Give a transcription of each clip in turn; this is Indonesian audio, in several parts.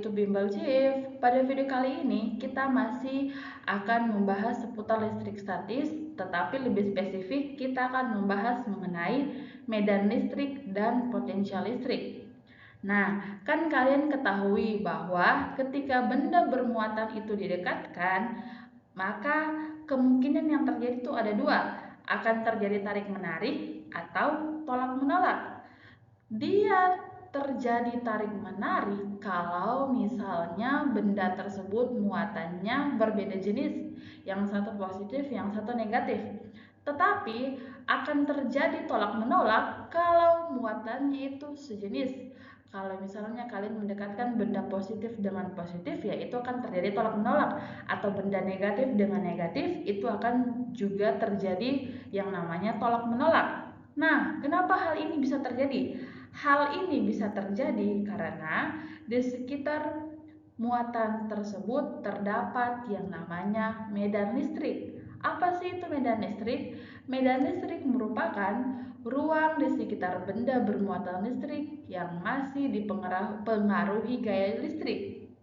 YouTube Bimbel Chief. Pada video kali ini kita masih akan membahas seputar listrik statis, tetapi lebih spesifik kita akan membahas mengenai medan listrik dan potensial listrik. Nah, kan kalian ketahui bahwa ketika benda bermuatan itu didekatkan, maka kemungkinan yang terjadi itu ada dua, akan terjadi tarik-menarik atau tolak-menolak. Dia terjadi tarik-menarik kalau misalnya benda tersebut muatannya berbeda jenis, yang satu positif, yang satu negatif. Tetapi akan terjadi tolak-menolak kalau muatannya itu sejenis. Kalau misalnya kalian mendekatkan benda positif dengan positif, ya itu akan terjadi tolak-menolak. Atau benda negatif dengan negatif, itu akan juga terjadi yang namanya tolak-menolak. Nah, kenapa hal ini bisa terjadi? Hal ini bisa terjadi karena di sekitar muatan tersebut terdapat yang namanya medan listrik. Apa sih itu medan listrik? Medan listrik merupakan ruang di sekitar benda bermuatan listrik yang masih dipengaruhi gaya listrik.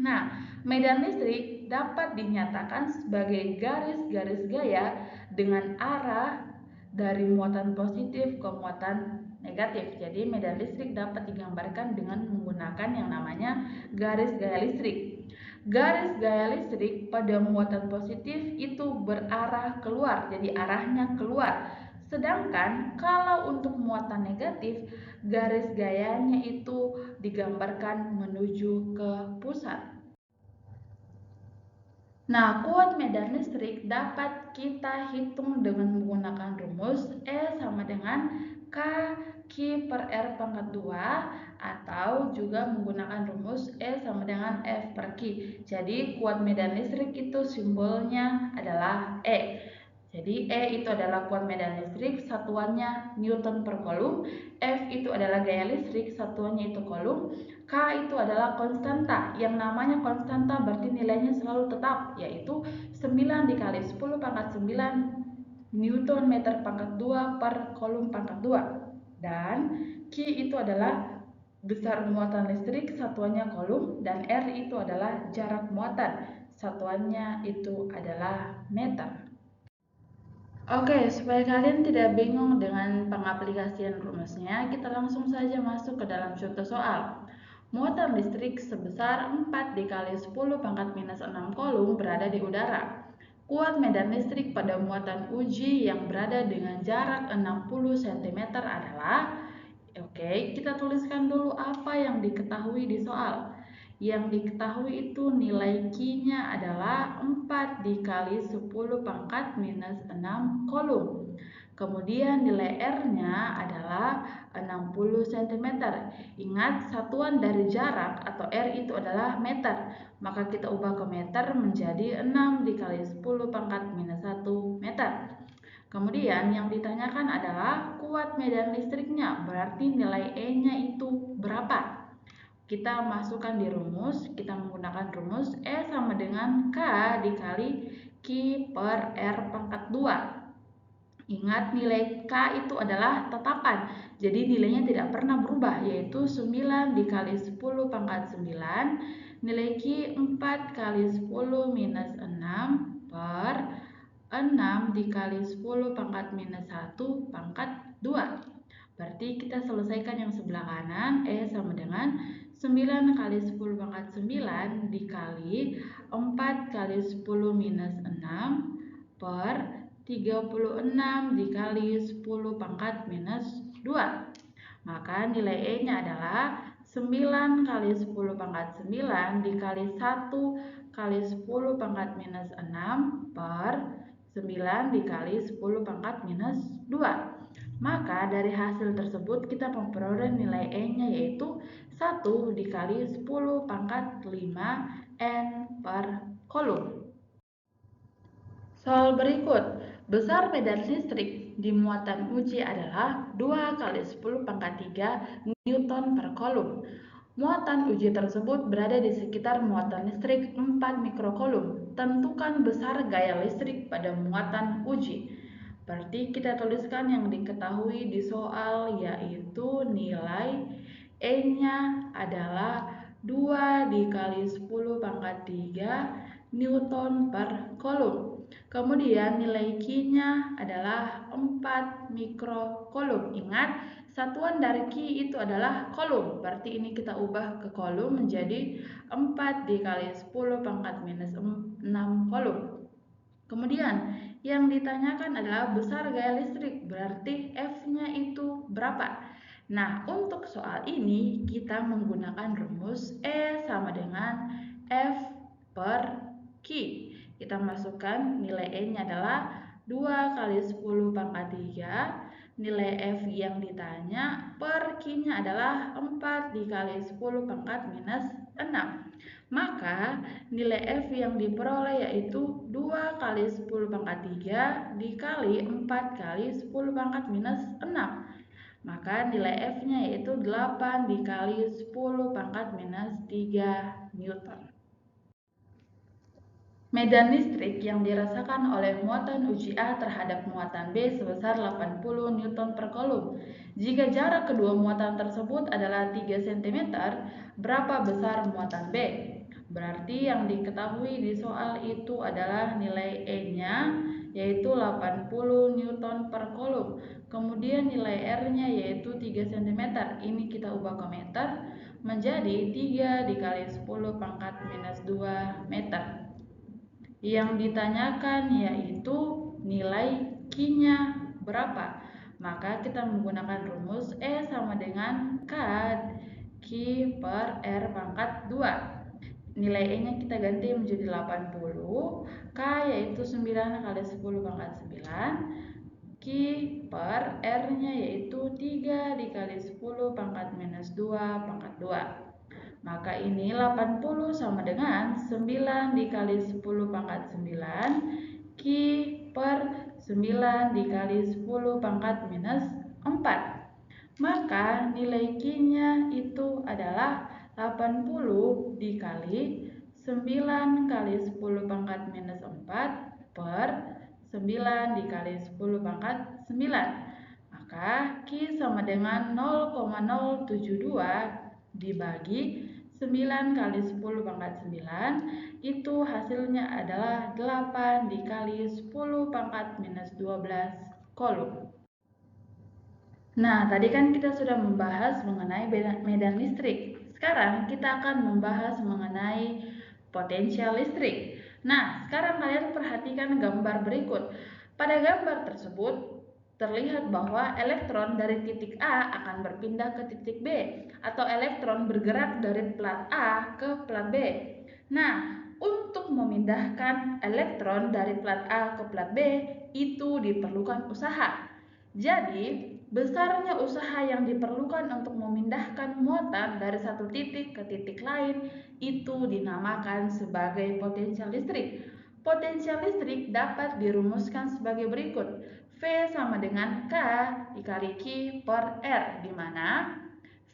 Nah, medan listrik dapat dinyatakan sebagai garis-garis gaya dengan arah dari muatan positif ke muatan negatif. Jadi medan listrik dapat digambarkan dengan menggunakan yang namanya garis gaya listrik. Garis gaya listrik pada muatan positif itu berarah keluar, jadi arahnya keluar. Sedangkan kalau untuk muatan negatif, garis gayanya itu digambarkan menuju ke pusat. Nah, kuat medan listrik dapat kita hitung dengan menggunakan rumus E sama dengan K Q per R pangkat 2 atau juga menggunakan rumus E sama dengan F per Q. Jadi kuat medan listrik itu simbolnya adalah E. Jadi E itu adalah kuat medan listrik, satuannya Newton per Coulomb. F itu adalah gaya listrik, satuannya itu Coulomb. K itu adalah konstanta. Yang namanya konstanta berarti nilainya selalu tetap, yaitu 9 dikali 10 pangkat 9 Newton meter pangkat 2 per Coulomb pangkat 2. Dan Q itu adalah besar muatan listrik, satuannya Coulomb. Dan R itu adalah jarak muatan, satuannya itu adalah meter. Oke, supaya kalian tidak bingung dengan pengaplikasian rumusnya, kita langsung saja masuk ke dalam contoh soal. Muatan listrik sebesar 4 dikali 10 pangkat minus 6 Coulomb berada di udara. Kuat medan listrik pada muatan uji yang berada dengan jarak 60 cm adalah, oke, kita tuliskan dulu apa yang diketahui di soal. Yang diketahui itu nilai Q-nya adalah 4 dikali 10 pangkat minus 6 Coulomb. Kemudian nilai R-nya adalah 60 cm. Ingat, satuan dari jarak atau R itu adalah meter. Maka kita ubah ke meter menjadi 6 dikali 10 pangkat minus 1 meter. Kemudian yang ditanyakan adalah kuat medan listriknya, berarti nilai E-nya itu berapa? Kita masukkan di rumus, kita menggunakan rumus E sama dengan K dikali Q per R pangkat 2. Ingat, nilai K itu adalah tetapan, jadi nilainya tidak pernah berubah, yaitu 9 dikali 10 pangkat 9, nilai Q 4 kali 10 minus 6 per 6 dikali 10 pangkat minus 1 pangkat 2. Berarti kita selesaikan yang sebelah kanan, E sama dengan 9 kali 10 pangkat 9 dikali 4 kali 10 minus 6 per 36 dikali 10 pangkat minus 2. Maka nilai E-nya adalah 9 kali 10 pangkat 9 dikali 1 kali 10 pangkat minus 6 per 9 dikali 10 pangkat minus 2. Maka dari hasil tersebut kita memperoleh nilai E-nya yaitu 1 dikali 10 pangkat 5 N per Coulomb. Soal berikut, besar medan listrik di muatan uji adalah 2 kali 10 pangkat 3 Newton per Coulomb. Muatan uji tersebut berada di sekitar muatan listrik 4 mikrocoulomb. Tentukan besar gaya listrik pada muatan uji. Berarti kita tuliskan yang diketahui di soal, yaitu nilai E-nya adalah 2 dikali 10 pangkat 3 Newton per Coulomb. Kemudian nilai Q-nya adalah 4 mikrocoulomb. Ingat, satuan dari Q itu adalah Coulomb. Berarti ini kita ubah ke Coulomb menjadi 4 dikali 10 pangkat minus 6 Coulomb. Kemudian yang ditanyakan adalah besar gaya listrik, berarti F-nya itu berapa? Nah, untuk soal ini kita menggunakan rumus E sama dengan F per Q. Kita masukkan nilai E-nya adalah 2 kali 10 pangkat 3. Nilai F yang ditanya per Q-nya adalah 4 dikali 10 pangkat minus 6. Maka nilai F yang diperoleh yaitu 2 kali 10 pangkat 3 dikali 4 kali 10 pangkat minus 6. Maka nilai F-nya yaitu 8 dikali 10 pangkat minus 3 Newton. Medan listrik yang dirasakan oleh muatan uji A terhadap muatan B sebesar 80 Newton per Coulomb. Jika jarak kedua muatan tersebut adalah 3 cm, berapa besar muatan B? Berarti yang diketahui di soal itu adalah nilai E-nya yaitu 80 Newton per Coulomb. Kemudian nilai R-nya yaitu 3 cm. Ini kita ubah ke meter menjadi 3 dikali 10 pangkat minus 2 meter. Yang ditanyakan yaitu nilai Q-nya berapa. Maka kita menggunakan rumus E sama dengan K Q per R pangkat 2. Nilai E-nya kita ganti menjadi 80, K yaitu 9 kali 10 pangkat 9, Q per R-nya yaitu 3 dikali 10 pangkat minus 2 pangkat 2. Maka ini 80 sama dengan 9 dikali 10 pangkat 9 Q per 9 dikali 10 pangkat minus 4. Maka nilai Q-nya itu adalah 80 dikali 9 kali 10 pangkat minus 4 per 9 dikali 10 pangkat 9. Maka Q sama dengan 0,072 dibagi 9 kali 10 pangkat 9 itu hasilnya adalah 8 dikali 10 pangkat minus 12 Coulomb. Nah, tadi kan kita sudah membahas mengenai medan listrik. Sekarang kita akan membahas mengenai potensial listrik. Nah, sekarang kalian perhatikan gambar berikut. Pada gambar tersebut terlihat bahwa elektron dari titik A akan berpindah ke titik B atau elektron bergerak dari plat A ke plat B. Nah, untuk memindahkan elektron dari plat A ke plat B itu diperlukan usaha. Jadi, besarnya usaha yang diperlukan untuk memindahkan muatan dari satu titik ke titik lain itu dinamakan sebagai potensial listrik. Potensial listrik dapat dirumuskan sebagai berikut. V sama dengan K dikali Q per R, di mana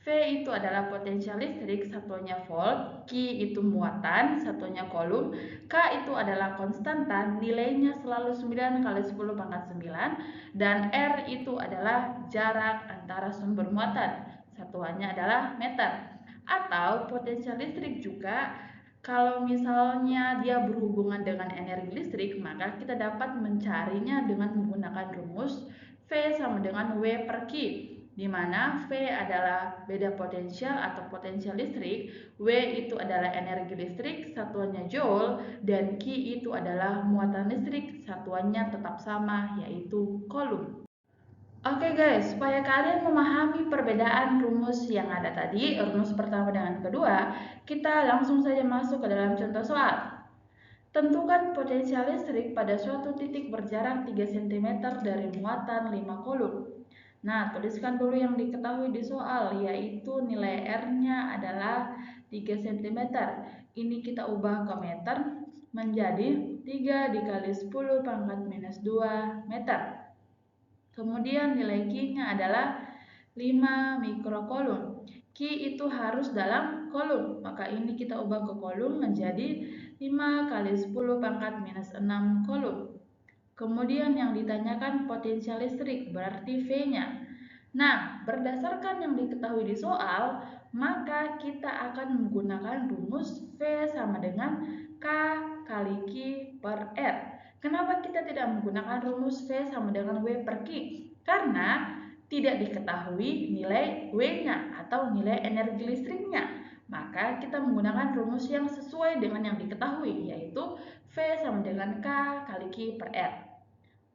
V itu adalah potensial listrik, satunya volt, Q itu muatan, satunya Coulomb, K itu adalah konstanta, nilainya selalu 9 kali 10 pangkat 9, dan R itu adalah jarak antara sumber muatan, satuannya adalah meter. Atau potensial listrik juga, kalau misalnya dia berhubungan dengan energi listrik, maka kita dapat mencarinya dengan menggunakan rumus V sama dengan W per Q, di mana V adalah beda potensial atau potensial listrik, W itu adalah energi listrik, satuannya joule, dan Q itu adalah muatan listrik, satuannya tetap sama, yaitu Coulomb. Oke guys, supaya kalian memahami perbedaan rumus yang ada tadi, rumus pertama dengan kedua, kita langsung saja masuk ke dalam contoh soal. Tentukan potensial listrik pada suatu titik berjarak 3 cm dari muatan 5 Coulomb. Nah, tuliskan dulu yang diketahui di soal, yaitu nilai R-nya adalah 3 cm. Ini kita ubah ke meter menjadi 3 dikali 10 pangkat minus 2 meter. Kemudian nilai Q-nya adalah 5 mikrocoulomb. Q itu harus dalam coulomb, maka ini kita ubah ke coulomb menjadi 5 kali 10 pangkat minus 6 coulomb. Kemudian yang ditanyakan potensial listrik, berarti V-nya. Nah, berdasarkan yang diketahui di soal, maka kita akan menggunakan rumus V sama dengan K kali Q per R. Kenapa kita tidak menggunakan rumus V sama dengan W per Q? Karena tidak diketahui nilai W-nya atau nilai energi listriknya. Maka kita menggunakan rumus yang sesuai dengan yang diketahui, yaitu V sama dengan K kali Q per R.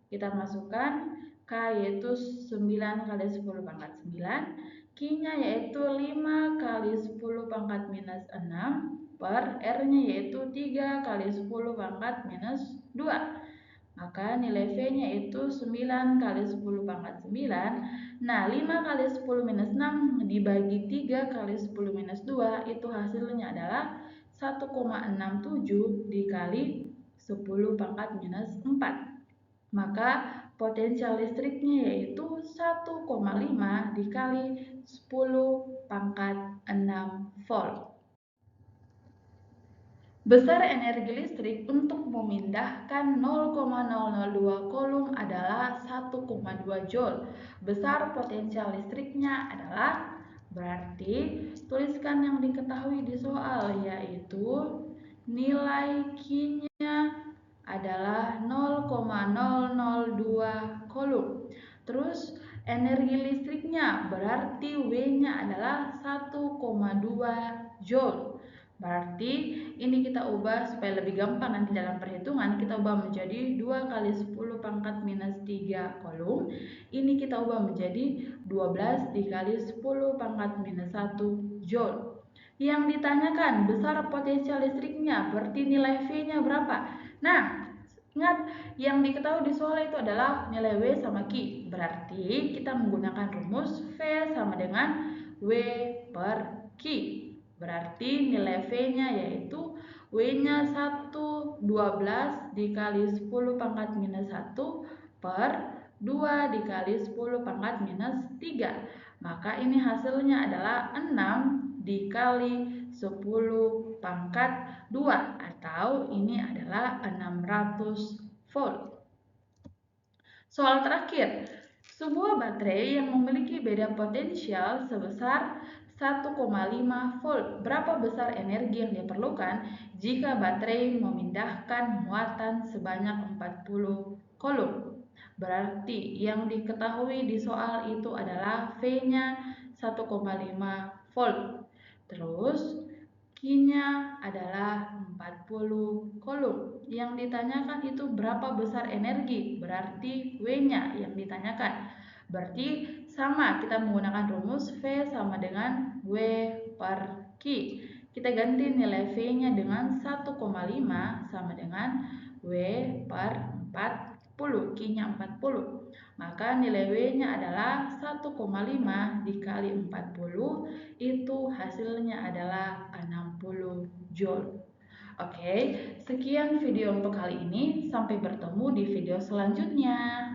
Kita masukkan K yaitu 9 kali 10 pangkat 9, Q-nya yaitu 5 kali 10 pangkat minus 6, per R-nya yaitu 3 kali 10 pangkat minus 2. Maka nilai V-nya itu 9 kali 10 pangkat 9. Nah, 5 kali 10 minus 6 dibagi 3 kali 10 minus 2, itu hasilnya adalah 1,67 dikali 10 pangkat minus 4. Maka potensial listriknya yaitu 1,5 dikali 10 pangkat 6 volt. Besar energi listrik untuk memindahkan 0,002 coulomb adalah 1,2 joule. Besar potensial listriknya adalah, berarti tuliskan yang diketahui di soal, yaitu nilai Q-nya adalah 0,002 coulomb. Terus energi listriknya berarti W-nya adalah 1,2 joule. Berarti ini kita ubah supaya lebih gampang nanti dalam perhitungan, kita ubah menjadi 2 kali 10 pangkat minus 3 coulomb. Ini kita ubah menjadi 12 dikali 10 pangkat minus 1 joule. Yang ditanyakan besar potensial listriknya, berarti nilai V-nya berapa? Nah, ingat yang diketahui di soal itu adalah nilai W sama Q. Berarti kita menggunakan rumus V sama dengan W per Q. Berarti nilai V-nya yaitu W-nya 12 dikali 10 pangkat minus 1 per 2 dikali 10 pangkat minus 3. Maka ini hasilnya adalah 6 dikali 10 pangkat 2, atau ini adalah 600 volt. Soal terakhir, sebuah baterai yang memiliki beda potensial sebesar 1,5 volt. Berapa besar energi yang diperlukan jika baterai memindahkan muatan sebanyak 40 coulomb? Berarti yang diketahui di soal itu adalah V-nya 1,5 volt. Terus Q-nya adalah 40 coulomb. Yang ditanyakan itu berapa besar energi, berarti W-nya yang ditanyakan. Berarti sama, kita menggunakan rumus V sama dengan W per Q. Kita ganti nilai V-nya dengan 1,5 sama dengan W per 40, Q-nya 40. Maka nilai W-nya adalah 1,5 dikali 40, itu hasilnya adalah 60 joule. Oke, sekian video untuk kali ini. Sampai bertemu di video selanjutnya.